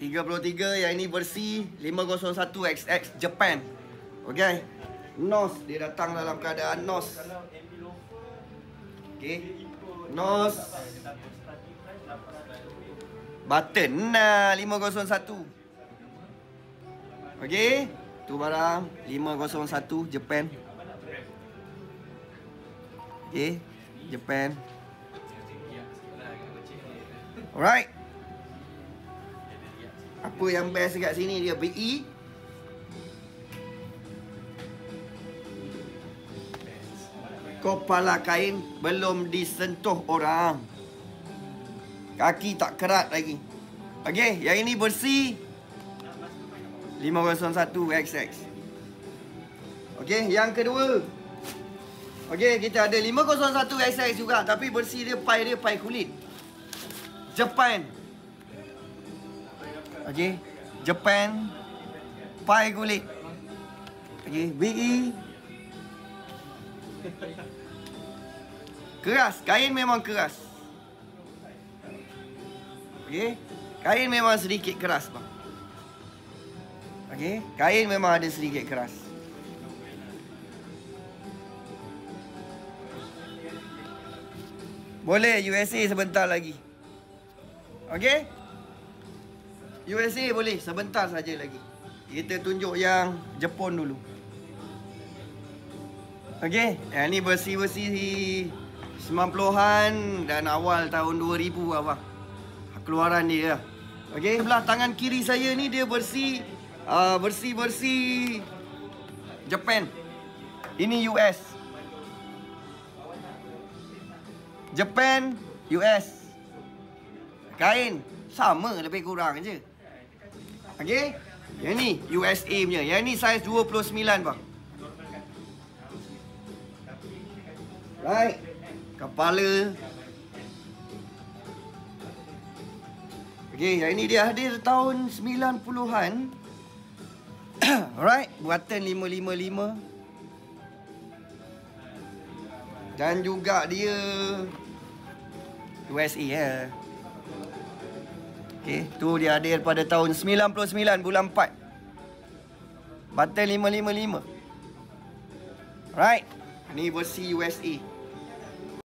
33, yang ini versi 501XX Japan. Okay. NOS, dia datang dalam keadaan NOS. Okay. NOS button. Nah, 501. Okay. Tu barang 501 Japan. Okay. Japan. Alright. Apa yang best dekat sini dia BE. Kepala kain belum disentuh orang. Kaki tak kerat lagi. Okey, yang ini bersih 501XX. Okey, yang kedua. Okey, kita ada 501XX juga, tapi bersih dia pai kulit. Japan. Okey, Japan pai kulit. Okey, BE. Keras, kain memang keras. Okey, kain memang sedikit keras bang. Okey, kain memang ada sedikit keras. Boleh USA sebentar lagi. Okey, USA boleh sebentar saja lagi. Kita tunjuk yang Jepun dulu. Okey, yang ni versi-versi 90-an dan awal tahun 2000 abang. Keluaran dia. Okey, sebelah tangan kiri saya ni dia versi Japan. Ini US. Japan, US. Kain sama lebih kurang je. Okey, yang ni USA punya. Yang ni saiz 29 bang. Right. Kepala. Okey, yang ini dia hadir tahun 90-an. Alright, buatan 555. Dan juga dia USA ya. Okey, tu dia hadir pada tahun 99 bulan 4. Button 555. Right. Ni versi USA.